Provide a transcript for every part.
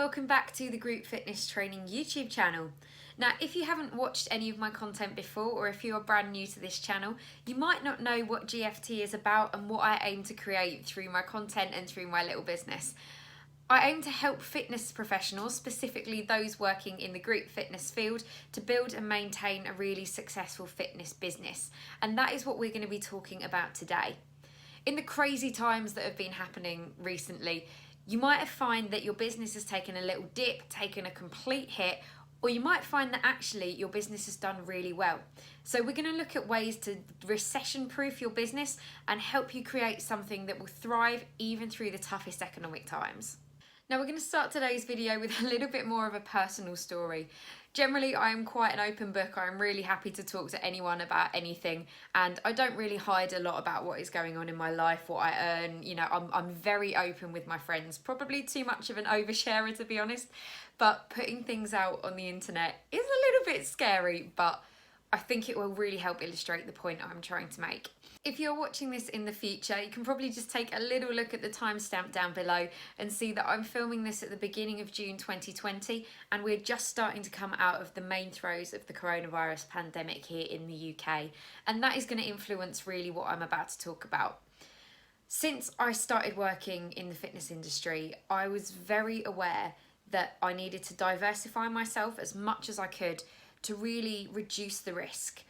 welcome back to the Group Fitness Training YouTube channel. Now, if you haven't watched any of my content before, or if you're brand new to this channel, you might not know what GFT is about and what I aim to create through my content and through my little business. I aim to help fitness professionals, specifically those working in the group fitness field, to build and maintain a really successful fitness business. And that is what we're going to be talking about today. In the crazy times that have been happening recently, you might find that your business has taken a little dip, taken a complete hit, or you might find that actually your business has done really well. So we're going to look at ways to recession-proof your business and help you create something that will thrive even through the toughest economic times. Now, we're going to start today's video with a little bit more of a personal story. Generally, I am quite an open book. I'm really happy to talk to anyone about anything, and I don't really hide a lot about what is going on in my life, what I earn. You know, I'm very open with my friends, probably too much of an oversharer, to be honest, but putting things out on the internet is a little bit scary, but I think it will really help illustrate the point I'm trying to make. If you're watching this in the future, you can probably just take a little look at the timestamp down below and see that I'm filming this at the beginning of June 2020, and we're just starting to come out of the main throes of the coronavirus pandemic here in the UK, and that is going to influence really what I'm about to talk about. Since I started working in the fitness industry, I was very aware that I needed to diversify myself as much as I could to really reduce the risk.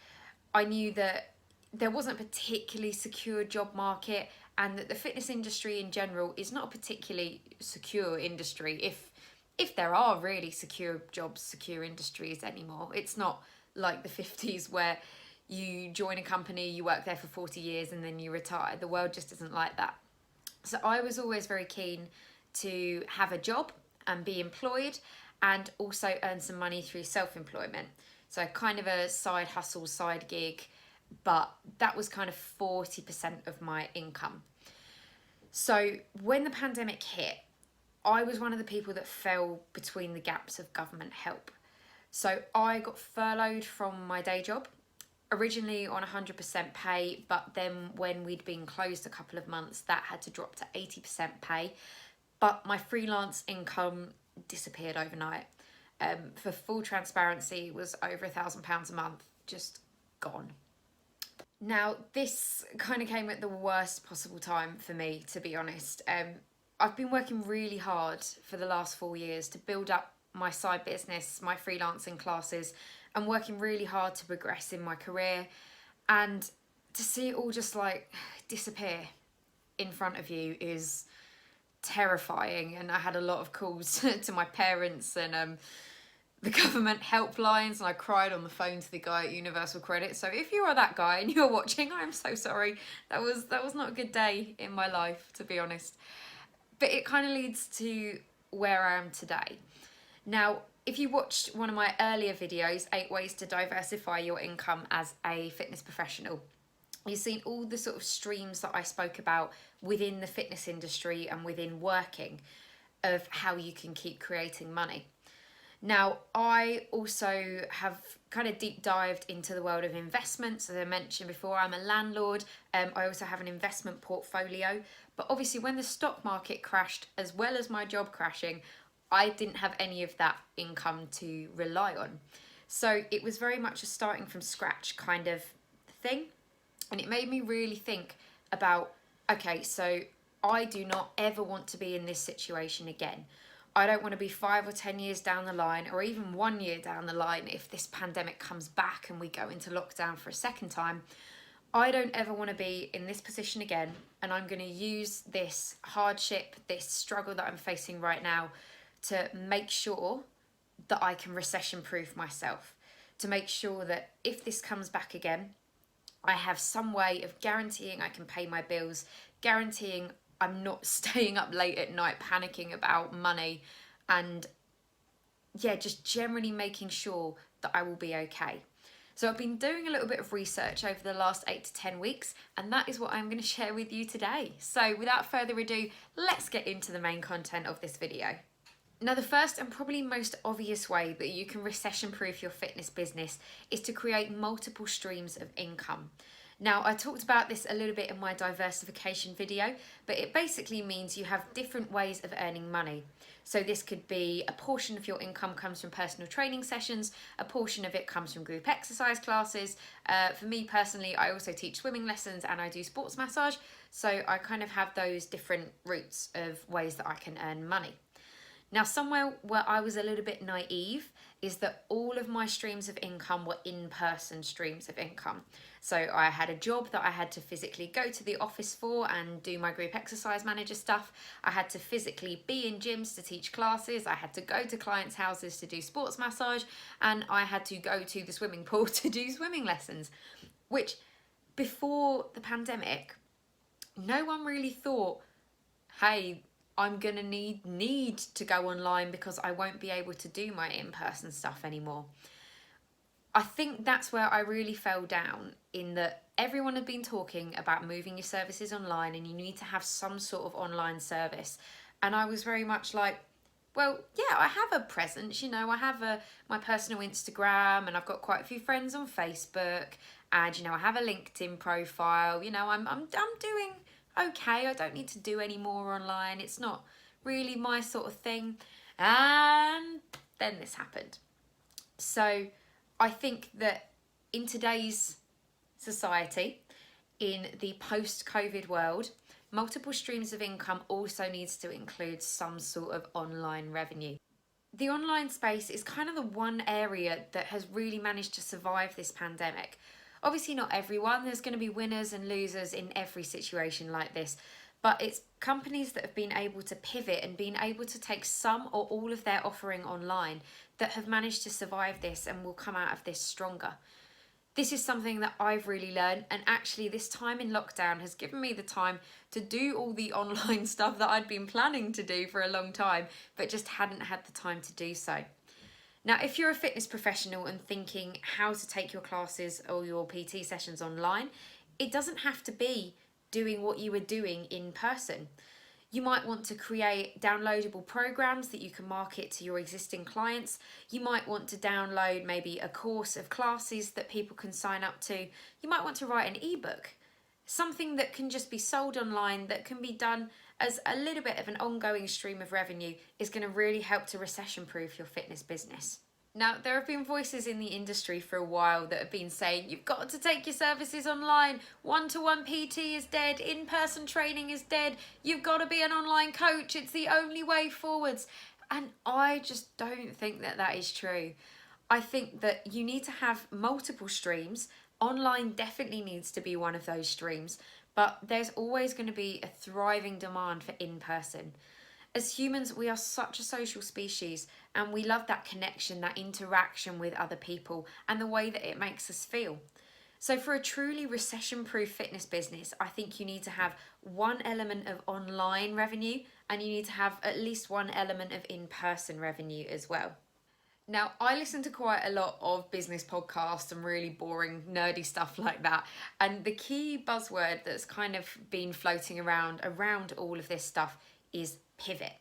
I knew that there wasn't a particularly secure job market, and that the fitness industry in general is not a particularly secure industry, if there are really secure jobs, secure industries anymore. It's not like the 50s where you join a company, you work there for 40 years and then you retire. The world just isn't like that. So I was always very keen to have a job and be employed, and also earn some money through self-employment. So kind of a side hustle, side gig, but that was kind of 40% of my income. So when the pandemic hit, I was one of the people that fell between the gaps of government help. So I got furloughed from my day job, originally on 100% pay, but then when we'd been closed a couple of months, that had to drop to 80% pay. But my freelance income disappeared overnight. For full transparency, it was over £1,000 a month, just gone. Now, this kind of came at the worst possible time for me, to be honest. I've been working really hard for the last 4 years to build up my side business, my freelancing classes, and working really hard to progress in my career. And to see it all just like disappear in front of you is terrifying. And I had a lot of calls to my parents and the government helplines, and I cried on the phone to the guy at Universal Credit. So if you are that guy and you're watching, I'm so sorry. That was not a good day in my life, to be honest. But it kind of leads to where I am today. Now, if you watched one of my earlier videos, 8 ways to diversify your income as a fitness professional, you've seen all the sort of streams that I spoke about within the fitness industry and within working, of how you can keep creating money. Now, I also have kind of deep dived into the world of investments. As I mentioned before, I'm a landlord. I also have an investment portfolio. But obviously when the stock market crashed, as well as my job crashing, I didn't have any of that income to rely on. So it was very much a starting from scratch kind of thing. And it made me really think about, okay, so I do not ever want to be in this situation again. I don't want to be 5 or 10 years down the line, or even 1 year down the line, if this pandemic comes back and we go into lockdown for a second time. I don't ever want to be in this position again, and I'm going to use this hardship, this struggle that I'm facing right now, to make sure that I can recession-proof myself, to make sure that if this comes back again, I have some way of guaranteeing I can pay my bills, guaranteeing I'm not staying up late at night panicking about money, and yeah, just generally making sure that I will be okay. So I've been doing a little bit of research over the last 8 to 10 weeks, and that is what I'm going to share with you today. So without further ado, let's get into the main content of this video. Now, the first and probably most obvious way that you can recession-proof your fitness business is to create multiple streams of income. Now, I talked about this a little bit in my diversification video, but it basically means you have different ways of earning money. So this could be a portion of your income comes from personal training sessions, a portion of it comes from group exercise classes. For me personally, I also teach swimming lessons and I do sports massage. So I kind of have those different routes of ways that I can earn money. Now, somewhere where I was a little bit naive is that all of my streams of income were in-person streams of income. So I had a job that I had to physically go to the office for and do my group exercise manager stuff. I had to physically be in gyms to teach classes. I had to go to clients' houses to do sports massage, and I had to go to the swimming pool to do swimming lessons, which before the pandemic, no one really thought, hey, I'm gonna need to go online because I won't be able to do my in-person stuff anymore. I think that's where I really fell down, in that everyone had been talking about moving your services online and you need to have some sort of online service. And I was very much like, well, yeah, I have a presence, I have my personal Instagram, and I've got quite a few friends on Facebook, and I have a LinkedIn profile. I'm doing okay. I don't need to do any more online. It's not really my sort of thing. And then this happened. So I think that in today's society, in the post-COVID world, multiple streams of income also needs to include some sort of online revenue. The online space is kind of the one area that has really managed to survive this pandemic. Obviously not everyone, there's going to be winners and losers in every situation like this, but it's companies that have been able to pivot and been able to take some or all of their offering online that have managed to survive this and will come out of this stronger. This is something that I've really learned, and actually this time in lockdown has given me the time to do all the online stuff that I'd been planning to do for a long time, but just hadn't had the time to do so. Now, if you're a fitness professional and thinking how to take your classes or your PT sessions online, it doesn't have to be doing what you were doing in person. You might want to create downloadable programs that you can market to your existing clients. You might want to download maybe a course of classes that people can sign up to. You might want to write an ebook, something that can just be sold online, that can be done as a little bit of an ongoing stream of revenue, is going to really help to recession-proof your fitness business. Now, there have been voices in the industry for a while that have been saying, you've got to take your services online, one-to-one PT is dead, in-person training is dead, you've got to be an online coach, it's the only way forwards. And I just don't think that that is true. I think that you need to have multiple streams. Online definitely needs to be one of those streams, but there's always going to be a thriving demand for in-person. As humans, we are such a social species, and we love that connection, that interaction with other people, and the way that it makes us feel. So for a truly recession-proof fitness business, I think you need to have one element of online revenue, and you need to have at least one element of in-person revenue as well. Now, I listen to quite a lot of business podcasts and really boring, nerdy stuff like that. And the key buzzword that's kind of been floating around all of this stuff is pivot.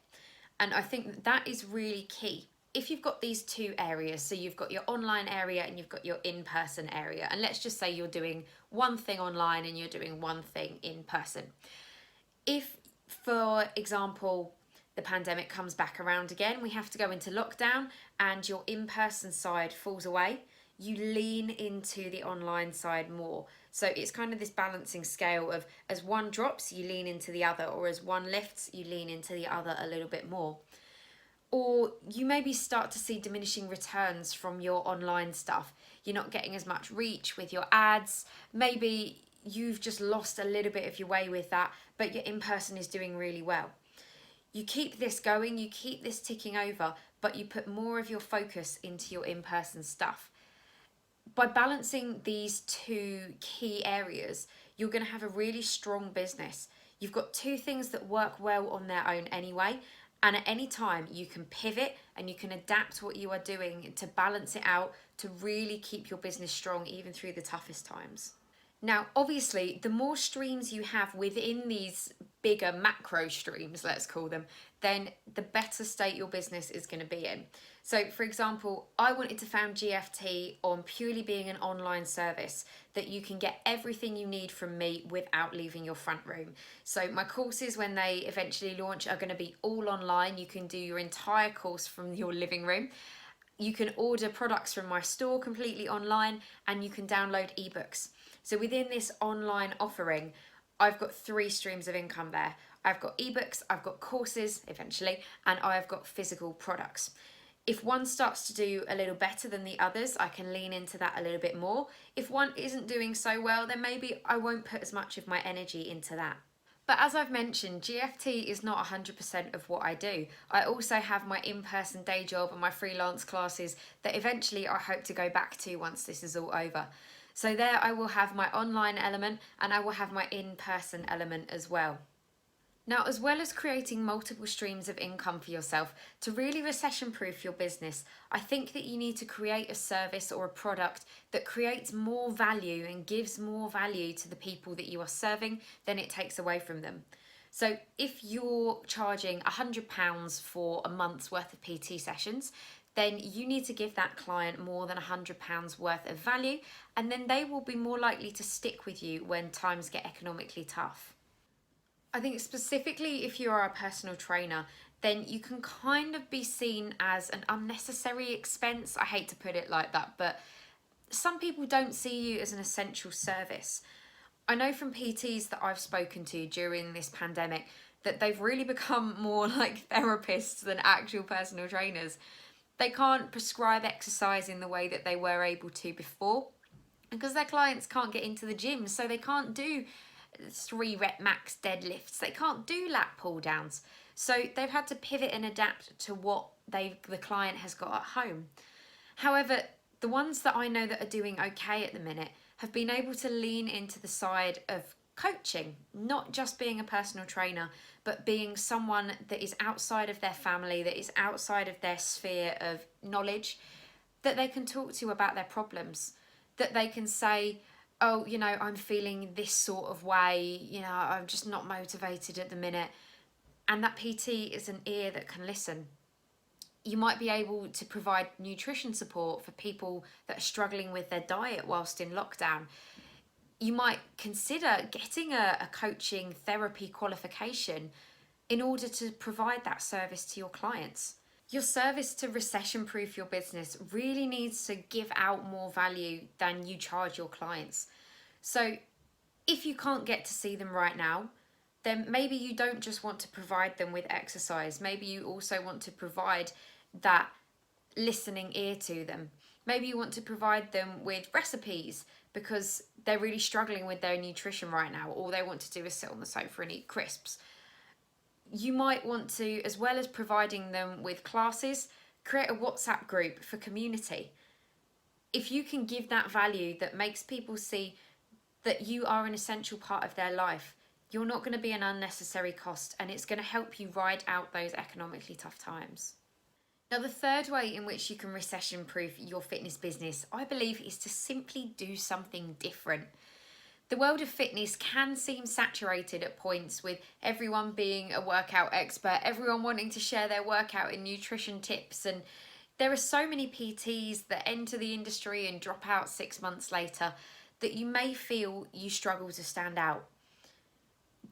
And I think that is really key. If you've got these two areas, so you've got your online area and you've got your in-person area, and let's just say you're doing one thing online and you're doing one thing in person. If, for example, the pandemic comes back around again, we have to go into lockdown, and your in-person side falls away, you lean into the online side more. So it's kind of this balancing scale of, as one drops, you lean into the other, or as one lifts, you lean into the other a little bit more. Or you maybe start to see diminishing returns from your online stuff. You're not getting as much reach with your ads. Maybe you've just lost a little bit of your way with that, but your in-person is doing really well. You keep this going, you keep this ticking over, but you put more of your focus into your in-person stuff. By balancing these two key areas, you're going to have a really strong business. You've got two things that work well on their own anyway, and at any time you can pivot and you can adapt what you are doing to balance it out, to really keep your business strong even through the toughest times. Now, obviously, the more streams you have within these bigger macro streams, let's call them, then the better state your business is going to be in. So, for example, I wanted to found GFT on purely being an online service that you can get everything you need from me without leaving your front room. So, my courses, when they eventually launch, are going to be all online. You can do your entire course from your living room. You can order products from my store completely online, and you can download ebooks. So within this online offering, I've got 3 streams of income there. I've got ebooks, I've got courses eventually, and I've got physical products. If one starts to do a little better than the others, I can lean into that a little bit more. If one isn't doing so well, then maybe I won't put as much of my energy into that. But as I've mentioned, GFT is not 100% of what I do. I also have my in-person day job and my freelance classes that eventually I hope to go back to once this is all over. So there I will have my online element and I will have my in-person element as well. Now, as well as creating multiple streams of income for yourself, to really recession-proof your business, I think that you need to create a service or a product that creates more value and gives more value to the people that you are serving than it takes away from them. So if you're charging £100 for a month's worth of PT sessions, then you need to give that client more than £100 worth of value, and then they will be more likely to stick with you when times get economically tough. I think specifically if you are a personal trainer, then you can kind of be seen as an unnecessary expense. I hate to put it like that, but some people don't see you as an essential service. I know from PTs that I've spoken to during this pandemic that they've really become more like therapists than actual personal trainers. They can't prescribe exercise in the way that they were able to before because their clients can't get into the gym, so they can't do 3 rep max deadlifts, they can't do lat pull downs. So they've had to pivot and adapt to what the client has got at home. However, the ones that I know that are doing okay at the minute have been able to lean into the side of coaching, not just being a personal trainer, but being someone that is outside of their family, that is outside of their sphere of knowledge, that they can talk to about their problems, that they can say, oh, you know, I'm feeling this sort of way, you know, I'm just not motivated at the minute. And that PT is an ear that can listen. You might be able to provide nutrition support for people that are struggling with their diet whilst in lockdown. You might consider getting a coaching therapy qualification in order to provide that service to your clients. Your service to recession-proof your business really needs to give out more value than you charge your clients. So if you can't get to see them right now, then maybe you don't just want to provide them with exercise. Maybe you also want to provide that listening ear to them. Maybe you want to provide them with recipes because they're really struggling with their nutrition right now. All they want to do is sit on the sofa and eat crisps. You might want to, as well as providing them with classes, create a WhatsApp group for community. If you can give that value that makes people see that you are an essential part of their life, you're not going to be an unnecessary cost, and it's going to help you ride out those economically tough times. Now, the third way in which you can recession-proof your fitness business, I believe, is to simply do something different. The world of fitness can seem saturated at points, with everyone being a workout expert, everyone wanting to share their workout and nutrition tips, and there are so many PTs that enter the industry and drop out 6 months later that you may feel you struggle to stand out.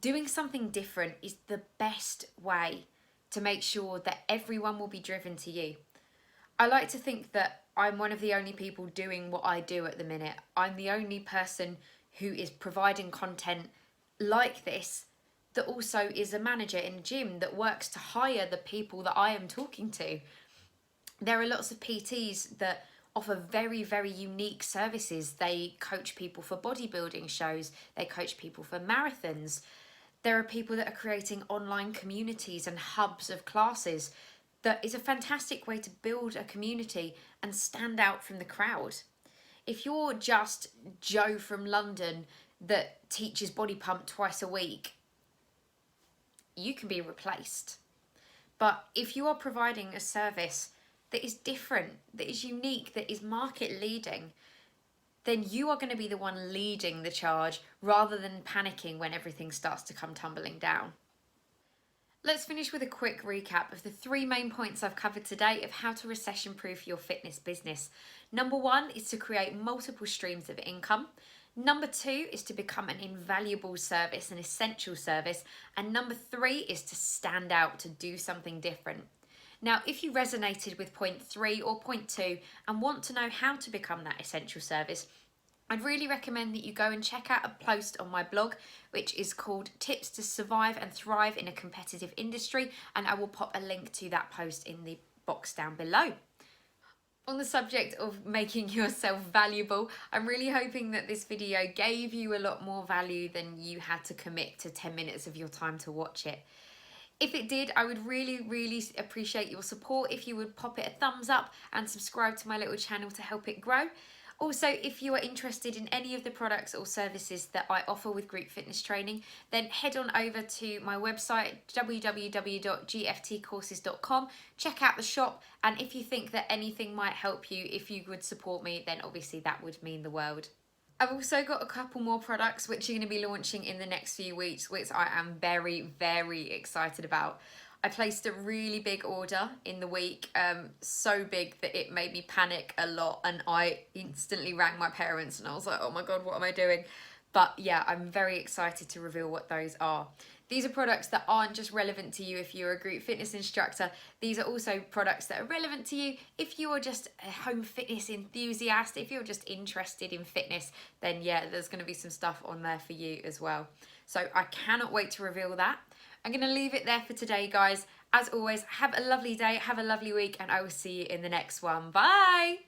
Doing something different is the best way to make sure that everyone will be driven to you. I like to think that I'm one of the only people doing what I do at the minute. I'm the only person who is providing content like this that also is a manager in a gym that works to hire the people that I am talking to. There are lots of PTs that offer very, very unique services. They coach people for bodybuilding shows, they coach people for marathons. There are people that are creating online communities and hubs of classes. That is a fantastic way to build a community and stand out from the crowd. If you're just Joe from London that teaches body pump twice a week, you can be replaced. But if you are providing a service that is different, that is unique, that is market leading, then you are going to be the one leading the charge rather than panicking when everything starts to come tumbling down. Let's finish with a quick recap of the 3 main points I've covered today of how to recession-proof your fitness business. Number 1 is to create multiple streams of income. Number 2 is to become an invaluable service, an essential service. And number 3 is to stand out, to do something different. Now, if you resonated with point 3 or point 2 and want to know how to become that essential service, I'd really recommend that you go and check out a post on my blog, which is called Tips to Survive and Thrive in a Competitive Industry, and I will pop a link to that post in the box down below. On the subject of making yourself valuable, I'm really hoping that this video gave you a lot more value than you had to commit to 10 minutes of your time to watch it. If it did, I would really appreciate your support if you would pop it a thumbs up and subscribe to my little channel to help it grow. Also, if you are interested in any of the products or services that I offer with group fitness training, then head on over to my website, www.gftcourses.com, check out the shop, and if you think that anything might help you, if you would support me, then obviously that would mean the world. I've also got a couple more products which are going to be launching in the next few weeks, which I am very excited about. I placed a really big order in the week, so big that it made me panic a lot, and I instantly rang my parents and I was like, oh my God, what am I doing? But yeah, I'm very excited to reveal what those are. These are products that aren't just relevant to you if you're a group fitness instructor. These are also products that are relevant to you if you're just a home fitness enthusiast. If you're just interested in fitness, then yeah, there's going to be some stuff on there for you as well. So I cannot wait to reveal that. I'm going to leave it there for today, guys. As always, have a lovely day, have a lovely week, and I will see you in the next one. Bye!